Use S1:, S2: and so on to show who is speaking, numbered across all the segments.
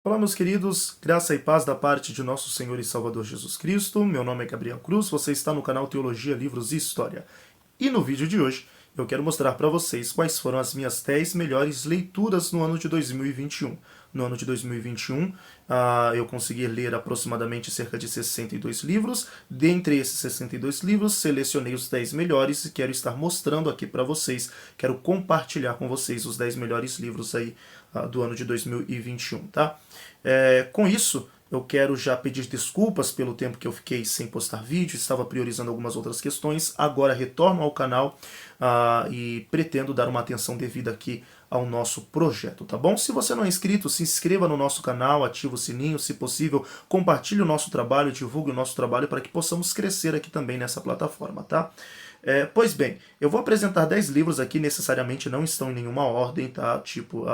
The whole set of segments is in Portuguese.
S1: Olá, meus queridos, graça e paz da parte de nosso Senhor e Salvador Jesus Cristo. Meu nome é Gabriel Cruz, você está no canal Teologia, Livros e História. E no vídeo de hoje eu quero mostrar para vocês quais foram as minhas 10 melhores leituras no ano de 2021. No ano de 2021, eu consegui ler aproximadamente cerca de 62 livros. Dentre esses 62 livros, selecionei os 10 melhores e quero estar mostrando aqui para vocês, quero compartilhar com vocês os 10 melhores livros aí do ano de 2021, tá? Com isso, eu quero já pedir desculpas pelo tempo que eu fiquei sem postar vídeo, estava priorizando algumas outras questões, agora retorno ao canal e pretendo dar uma atenção devida aqui ao nosso projeto, tá bom? Se você não é inscrito, se inscreva no nosso canal, ative o sininho, se possível, compartilhe o nosso trabalho, divulgue o nosso trabalho para que possamos crescer aqui também nessa plataforma, tá? Pois bem, eu vou apresentar 10 livros aqui, necessariamente não estão em nenhuma ordem, tá? Tipo,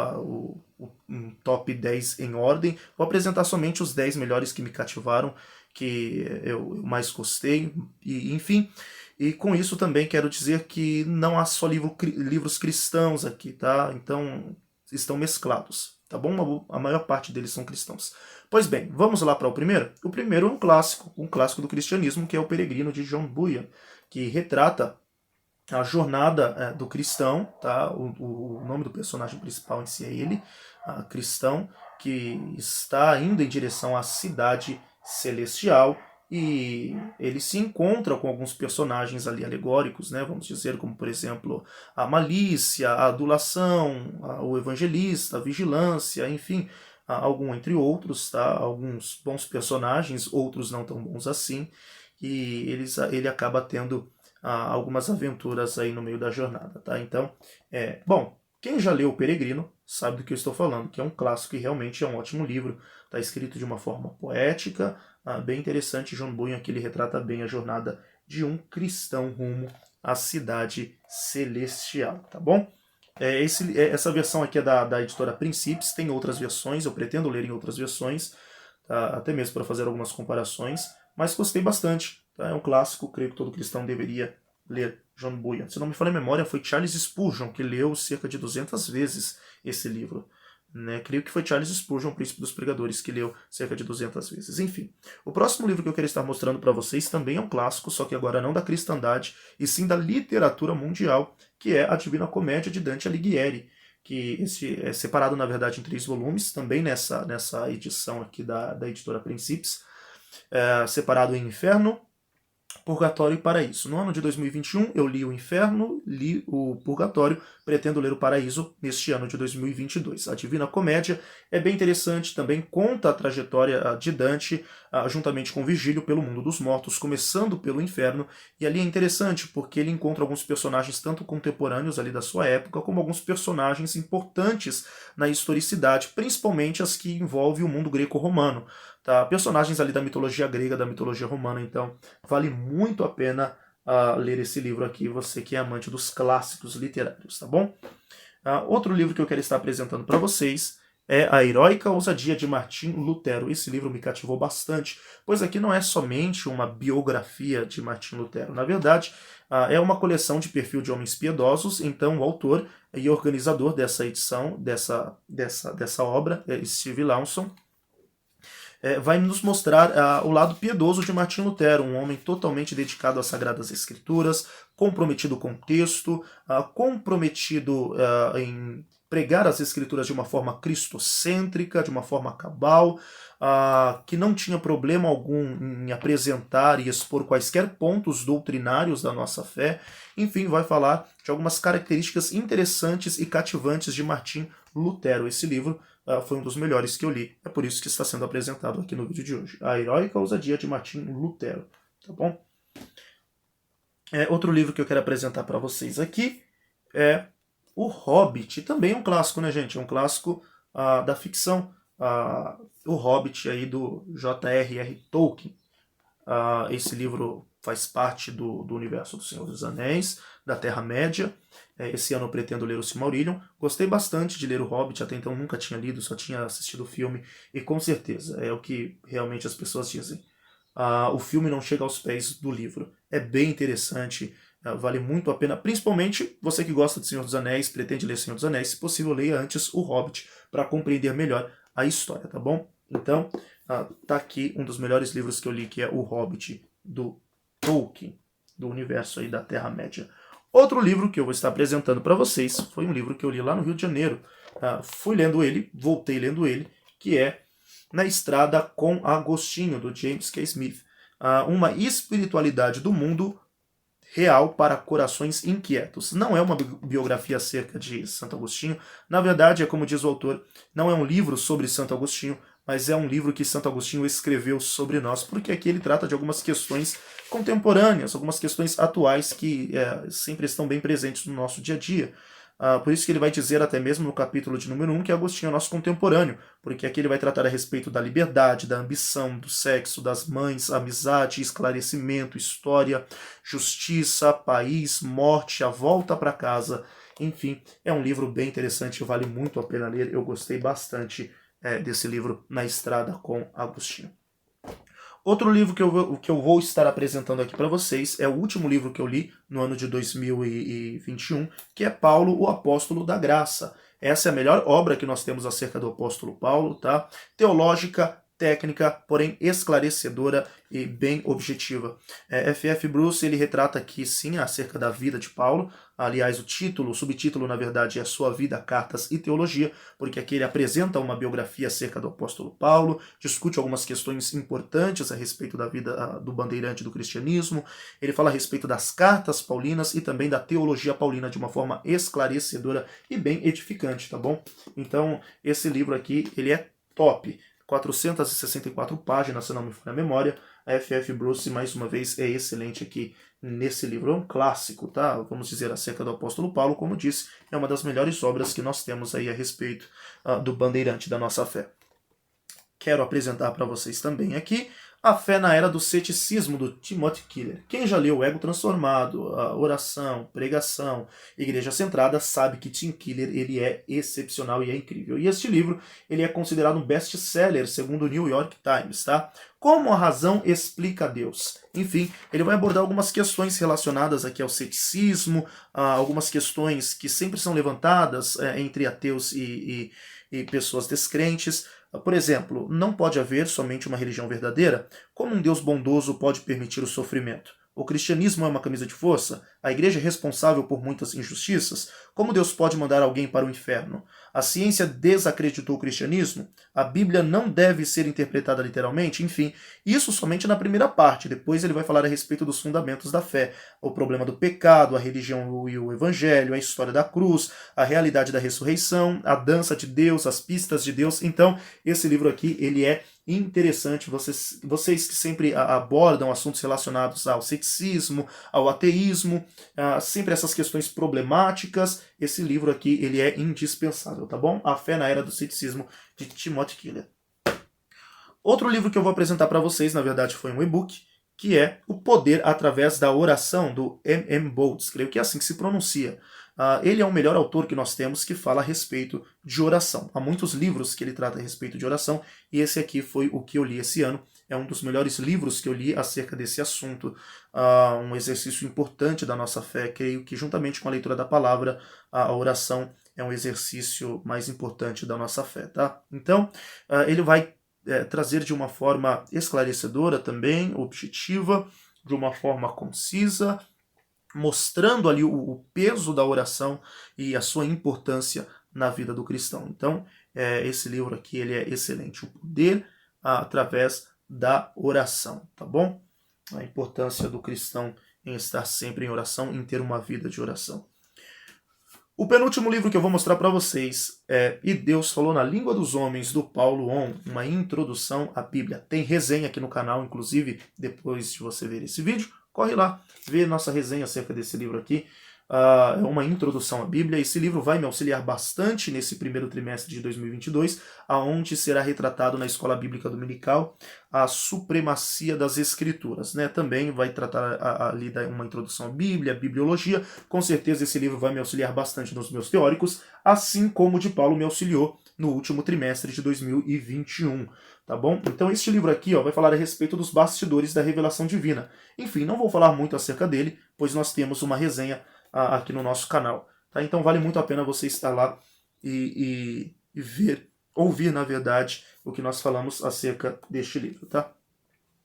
S1: um top 10 em ordem. Vou apresentar somente os 10 melhores que me cativaram, que eu mais gostei, e enfim. E com isso também quero dizer que não há só livros cristãos aqui, tá? Então, estão mesclados, tá bom? A maior parte deles são cristãos. Pois bem, vamos lá para o primeiro? O primeiro é um clássico do cristianismo, que é O Peregrino, de John Bunyan, que retrata a jornada do cristão, tá? O nome do personagem principal em si é ele, cristão, que está indo em direção à cidade celestial, e ele se encontra com alguns personagens ali alegóricos, né, vamos dizer, como por exemplo a malícia, a adulação, o evangelista, a vigilância, enfim, algum entre outros, tá? Alguns bons personagens, outros não tão bons assim, e ele acaba tendo algumas aventuras aí no meio da jornada, tá? Então, bom, quem já leu O Peregrino sabe do que eu estou falando, que é um clássico e realmente é um ótimo livro. Está escrito de uma forma poética, bem interessante. John Bunyan aqui ele retrata bem a jornada de um cristão rumo à cidade celestial, tá bom? Essa versão aqui é da editora Princípios, tem outras versões, eu pretendo ler em outras versões, tá? Até mesmo para fazer algumas comparações, mas gostei bastante. Tá? É um clássico, creio que todo cristão deveria ler John Bunyan. Se não me falha a memória, foi Charles Spurgeon que leu cerca de 200 vezes esse livro. Né? Creio que foi Charles Spurgeon, príncipe dos pregadores, que leu cerca de 200 vezes. Enfim, o próximo livro que eu quero estar mostrando para vocês também é um clássico, só que agora não da cristandade, e sim da literatura mundial, que é A Divina Comédia, de Dante Alighieri, que esse é separado, na verdade, em 3 volumes, também nessa edição aqui da editora Princípios, separado em Inferno, Purgatório e Paraíso. No ano de 2021 eu li o Inferno, li o Purgatório, pretendo ler o Paraíso neste ano de 2022. A Divina Comédia é bem interessante, também conta a trajetória de Dante, juntamente com Virgílio, pelo mundo dos mortos, começando pelo Inferno, e ali é interessante porque ele encontra alguns personagens tanto contemporâneos ali da sua época, como alguns personagens importantes na historicidade, principalmente as que envolvem o mundo greco-romano. Tá? Personagens ali da mitologia grega, da mitologia romana, então vale muito a pena ler esse livro aqui, você que é amante dos clássicos literários, tá bom? Outro livro que eu quero estar apresentando para vocês é A Heróica Ousadia de Martim Lutero. Esse livro me cativou bastante, pois aqui não é somente uma biografia de Martim Lutero. Na verdade, é uma coleção de perfil de homens piedosos, então o autor e organizador dessa edição, dessa obra, é Steve Lawson, vai nos mostrar o lado piedoso de Martim Lutero, um homem totalmente dedicado às Sagradas Escrituras, comprometido com o texto, comprometido em pregar as Escrituras de uma forma cristocêntrica, de uma forma cabal, que não tinha problema algum em apresentar e expor quaisquer pontos doutrinários da nossa fé. Enfim, vai falar de algumas características interessantes e cativantes de Martim Lutero. Esse livro foi um dos melhores que eu li. É por isso que está sendo apresentado aqui no vídeo de hoje. A Heróica Ousadia de Martim Lutero. Tá bom? Outro livro que eu quero apresentar para vocês aqui é O Hobbit. Também é um clássico, né, gente? É um clássico da ficção. O Hobbit aí do J.R.R. Tolkien. Esse livro faz parte do universo do Senhor dos Anéis, da Terra-média. Esse ano eu pretendo ler o Silmarillion. Gostei bastante de ler o Hobbit, até então nunca tinha lido, só tinha assistido o filme, e com certeza é o que realmente as pessoas dizem. O filme não chega aos pés do livro. É bem interessante, vale muito a pena, principalmente você que gosta de Senhor dos Anéis, pretende ler Senhor dos Anéis, se possível leia antes o Hobbit, para compreender melhor a história, tá bom? Então, tá aqui um dos melhores livros que eu li, que é O Hobbit, do Tolkien, do universo aí da Terra-média. Outro livro que eu vou estar apresentando para vocês foi um livro que eu li lá no Rio de Janeiro. Fui lendo ele, voltei lendo ele, que é Na Estrada com Agostinho, do James K. Smith. Uma espiritualidade do mundo real para corações inquietos. Não é uma biografia acerca de Santo Agostinho. Na verdade, é como diz o autor, não é um livro sobre Santo Agostinho, mas é um livro que Santo Agostinho escreveu sobre nós, porque aqui ele trata de algumas questões contemporâneas, algumas questões atuais que sempre estão bem presentes no nosso dia a dia. Por isso que ele vai dizer até mesmo no capítulo de número 1 que Agostinho é nosso contemporâneo, porque aqui ele vai tratar a respeito da liberdade, da ambição, do sexo, das mães, amizade, esclarecimento, história, justiça, país, morte, a volta para casa. Enfim, é um livro bem interessante, vale muito a pena ler, eu gostei bastante desse livro Na Estrada com Agostinho. Outro livro que eu vou estar apresentando aqui para vocês é o último livro que eu li no ano de 2021, que é Paulo, o Apóstolo da Graça. Essa é a melhor obra que nós temos acerca do apóstolo Paulo, tá? Teológica, técnica, porém esclarecedora e bem objetiva. F.F. Bruce, ele retrata aqui, sim, acerca da vida de Paulo. Aliás, o subtítulo, na verdade, é Sua Vida, Cartas e Teologia, porque aqui ele apresenta uma biografia acerca do apóstolo Paulo, discute algumas questões importantes a respeito da vida do bandeirante do cristianismo, ele fala a respeito das cartas paulinas e também da teologia paulina de uma forma esclarecedora e bem edificante, tá bom? Então, esse livro aqui, ele é top. 464 páginas, se não me falha a memória. A F.F. Bruce, mais uma vez, é excelente aqui nesse livro. É um clássico, tá? Vamos dizer, acerca do apóstolo Paulo, como disse, é uma das melhores obras que nós temos aí a respeito do bandeirante da nossa fé. Quero apresentar para vocês também aqui A Fé na Era do Ceticismo, do Timothy Keller. Quem já leu O Ego Transformado, a Oração, Pregação, Igreja Centrada, sabe que Tim Keller ele é excepcional e é incrível. E este livro ele é considerado um best-seller, segundo o New York Times, tá? Como a razão explica Deus. Enfim, ele vai abordar algumas questões relacionadas aqui ao ceticismo, algumas questões que sempre são levantadas entre ateus e pessoas descrentes. Por exemplo, não pode haver somente uma religião verdadeira? Como um Deus bondoso pode permitir o sofrimento? O cristianismo é uma camisa de força? A igreja é responsável por muitas injustiças? Como Deus pode mandar alguém para o inferno? A ciência desacreditou o cristianismo? A Bíblia não deve ser interpretada literalmente? Enfim, isso somente na primeira parte. Depois ele vai falar a respeito dos fundamentos da fé. O problema do pecado, a religião e o evangelho, a história da cruz, a realidade da ressurreição, a dança de Deus, as pistas de Deus. Então, esse livro aqui, ele é interessante, vocês que sempre abordam assuntos relacionados ao ceticismo, ao ateísmo, sempre essas questões problemáticas, esse livro aqui ele é indispensável, tá bom? A Fé na Era do Ceticismo, de Timothy Keller. Outro livro que eu vou apresentar para vocês, na verdade foi um e-book, que é O Poder através da Oração, do M.M. Boltz, creio que é assim que se pronuncia. Ele é o melhor autor que nós temos que fala a respeito de oração. Há muitos livros que ele trata a respeito de oração, e esse aqui foi o que eu li esse ano. É um dos melhores livros que eu li acerca desse assunto. Um exercício importante da nossa fé. Creio que juntamente com a leitura da palavra, a oração é um exercício mais importante da nossa fé, tá? Então, ele vai trazer de uma forma esclarecedora também, objetiva, de uma forma concisa, mostrando ali o peso da oração e a sua importância na vida do cristão. Então, esse livro aqui ele é excelente. O poder através da oração, tá bom? A importância do cristão em estar sempre em oração, em ter uma vida de oração. O penúltimo livro que eu vou mostrar para vocês é E Deus Falou na Língua dos Homens, do Paulo On, uma introdução à Bíblia. Tem resenha aqui no canal, inclusive, depois de você ver esse vídeo, corre lá, vê nossa resenha acerca desse livro aqui. É uma introdução à Bíblia. Esse livro vai me auxiliar bastante nesse primeiro trimestre de 2022, aonde será retratado na Escola Bíblica Dominical a supremacia das Escrituras, né? Também vai tratar ali uma introdução à Bíblia, bibliologia. Com certeza esse livro vai me auxiliar bastante nos meus teóricos, assim como o de Paulo me auxiliou no último trimestre de 2021. Tá bom? Então este livro aqui vai falar a respeito dos bastidores da revelação divina. Enfim, não vou falar muito acerca dele, pois nós temos uma resenha aqui no nosso canal. Tá? Então vale muito a pena você estar lá e ver ouvir, na verdade, o que nós falamos acerca deste livro, tá?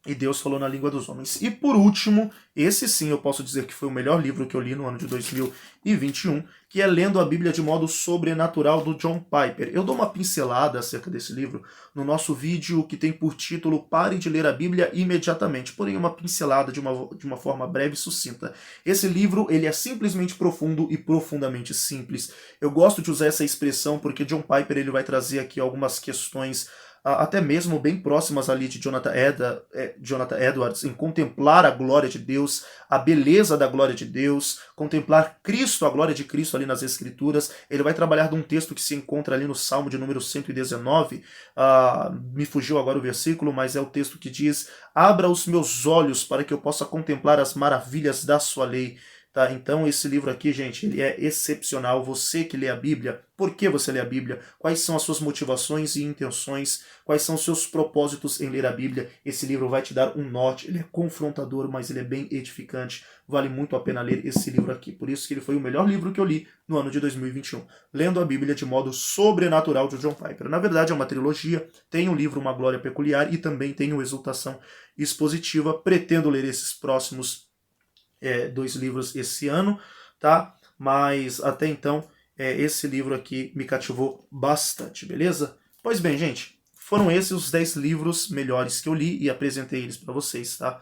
S1: E Deus falou na língua dos homens. E por último, esse sim eu posso dizer que foi o melhor livro que eu li no ano de 2021, que é Lendo a Bíblia de Modo Sobrenatural, do John Piper. Eu dou uma pincelada acerca desse livro no nosso vídeo que tem por título Pare de Ler a Bíblia Imediatamente, porém uma pincelada de uma forma breve e sucinta. Esse livro ele é simplesmente profundo e profundamente simples. Eu gosto de usar essa expressão porque John Piper ele vai trazer aqui algumas questões até mesmo bem próximas ali de Jonathan Edwards, em contemplar a glória de Deus, a beleza da glória de Deus, contemplar Cristo, a glória de Cristo ali nas Escrituras. Ele vai trabalhar de um texto que se encontra ali no Salmo de número 119, me fugiu agora o versículo, mas é o texto que diz: abra os meus olhos para que eu possa contemplar as maravilhas da sua lei. Tá? Então esse livro aqui, gente, ele é excepcional. Você que lê a Bíblia, por que você lê a Bíblia? Quais são as suas motivações e intenções? Quais são os seus propósitos em ler a Bíblia? Esse livro vai te dar um norte. Ele é confrontador, mas ele é bem edificante. Vale muito a pena ler esse livro aqui. Por isso que ele foi o melhor livro que eu li no ano de 2021. Lendo a Bíblia de Modo Sobrenatural, de John Piper. Na verdade é uma trilogia. Tem o livro Uma Glória Peculiar e também tem o Exultação Expositiva. Pretendo ler esses próximos 2 livros esse ano, tá? Mas até então, esse livro aqui me cativou bastante, beleza? Pois bem, gente, foram esses os 10 livros melhores que eu li e apresentei eles para vocês, tá?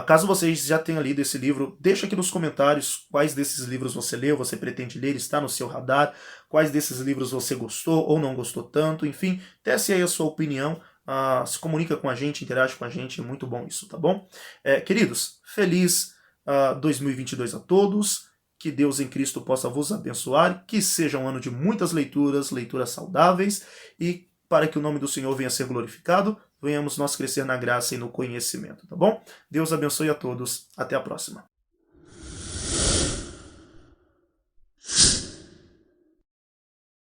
S1: Caso vocês já tenham lido esse livro, deixa aqui nos comentários quais desses livros você leu, você pretende ler, está no seu radar, quais desses livros você gostou ou não gostou tanto, enfim, tece aí a sua opinião, se comunica com a gente, interage com a gente, é muito bom isso, tá bom? Queridos, feliz 2022 a todos, que Deus em Cristo possa vos abençoar, que seja um ano de muitas leituras, leituras saudáveis, e para que o nome do Senhor venha a ser glorificado, venhamos nós crescer na graça e no conhecimento, tá bom? Deus abençoe a todos, até a próxima.